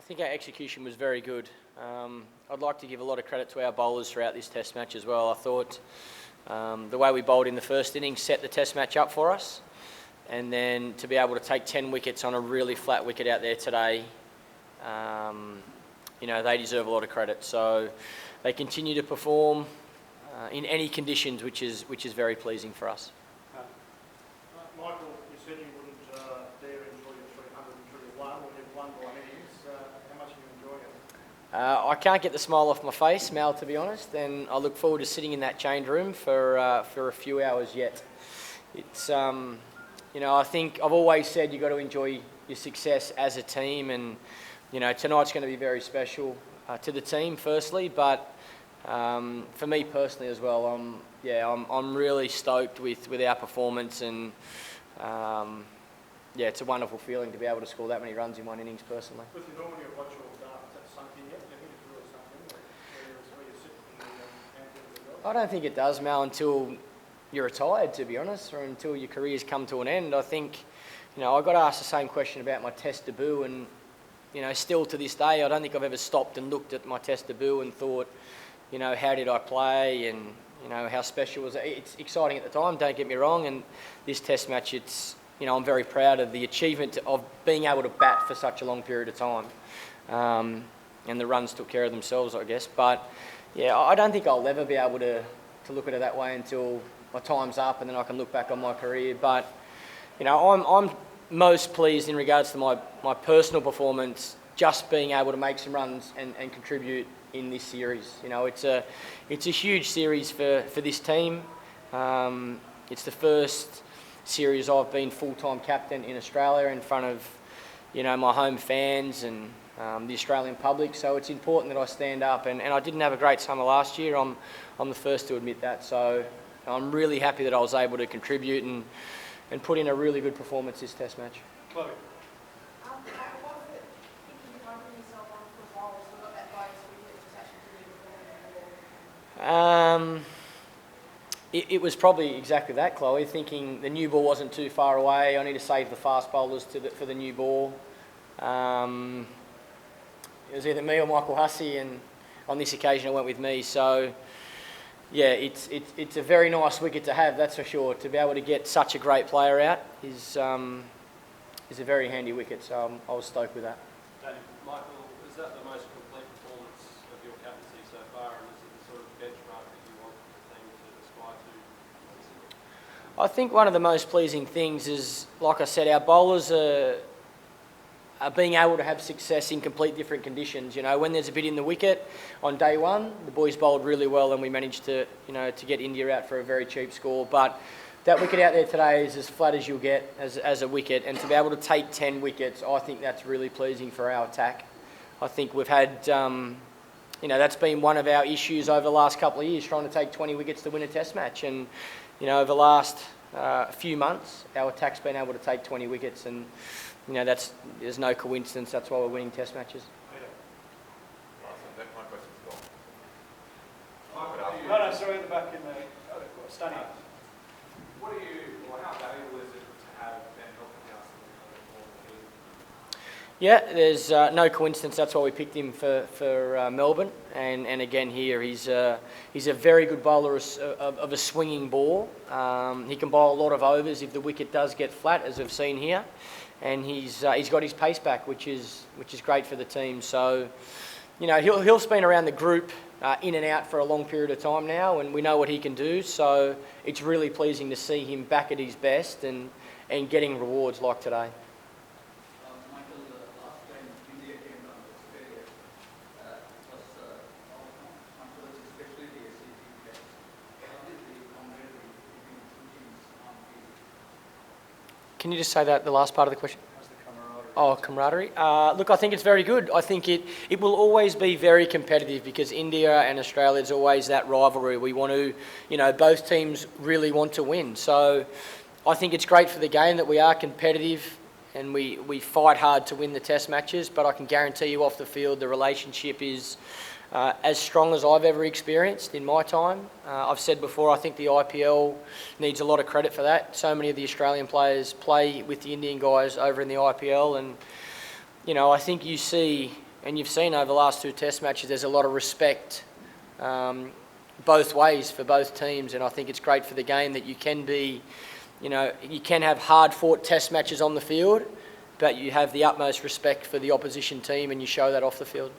think our execution was very good. I'd like to give a lot of credit to our bowlers throughout this Test match as well. I thought the way we bowled in the first innings set the Test match up for us, and then to be able to take 10 wickets on a really flat wicket out there today, they deserve a lot of credit. So they continue to perform in any conditions, which is very pleasing for us. Michael, you said you wouldn't dare enjoy your 300 until you won, or you've won by innings. How much have you enjoyed it? I can't get the smile off my face, Mal, to be honest, and I look forward to sitting in that change room for a few hours yet. It's I think I've always said you've got to enjoy your success as a team, and tonight's going to be very special to the team firstly, but for me personally as well. I'm really stoked with our performance, and it's a wonderful feeling to be able to score that many runs in one innings personally. With you normally watch your data, has that sunk in yet? Do you think it's really sunk in? Where you sit in the end of the job? I don't think it does, Mal, until you're retired, to be honest, or until your career's come to an end. I think, I got asked the same question about my Test debut, and still to this day, I don't think I've ever stopped and looked at my Test debut and thought, how did I play, and how special was it? It's exciting at the time, don't get me wrong, and this Test match, I'm very proud of the achievement of being able to bat for such a long period of time, and the runs took care of themselves, I guess. But I don't think I'll ever be able to look at it that way until my time's up, and then I can look back on my career. But I'm most pleased in regards to my personal performance, just being able to make some runs and contribute in this series. It's a huge series for this team. It's the first series I've been full-time captain in Australia in front of my home fans and the Australian public, so it's important that I stand up, and I didn't have a great summer last year. I'm the first to admit that, so I'm really happy that I was able to contribute and put in a really good performance this Test match. Clarke. It was probably exactly that, Chloe, thinking the new ball wasn't too far away. I need to save the fast bowlers for the new ball. It was either me or Michael Hussey, and on this occasion it went with me. So it's a very nice wicket to have, that's for sure. To be able to get such a great player out is a very handy wicket, so I was stoked with that. Michael, is that the most complete performance of your captaincy so far, and is it the sort of benchmark that you want the team to aspire to? I think one of the most pleasing things is, like I said, our bowlers are being able to have success in complete different conditions. When there's a bit in the wicket on day one, the boys bowled really well, and we managed to get India out for a very cheap score. But that wicket out there today is as flat as you'll get as a wicket, and to be able to take 10 wickets, I think that's really pleasing for our attack. I think we've had, that's been one of our issues over the last couple of years, trying to take 20 wickets to win a Test match. And, over the last few months, our attack's been able to take 20 wickets, and there's no coincidence. That's why we're winning Test matches. No, sorry, at the back in the study. How valuable is it to have Ben Hilton now? Yeah, there's no coincidence. That's why we picked him for Melbourne, and again here he's a very good bowler of a swinging ball. He can bowl a lot of overs if the wicket does get flat, as we've seen here, and he's got his pace back, which is great for the team. So, he'll been around the group in and out for a long period of time now, and we know what he can do. So it's really pleasing to see him back at his best and getting rewards like today. Michael, last time India came down to Australia, was controversy, especially the SCG test. How did the camaraderie between the two teams on field? Can you just say that, the last part of the question? Camaraderie. Look, I think it's very good. I think it will always be very competitive, because India and Australia is always that rivalry. We want to, both teams really want to win. So I think it's great for the game that we are competitive and we fight hard to win the Test matches, but I can guarantee you off the field the relationship is as strong as I've ever experienced in my time. I've said before, I think the IPL needs a lot of credit for that. So many of the Australian players play with the Indian guys over in the IPL, and I think you see and you've seen over the last 2 Test matches, there's a lot of respect both ways for both teams, and I think it's great for the game that you can be, you can have hard-fought Test matches on the field, but you have the utmost respect for the opposition team, and you show that off the field.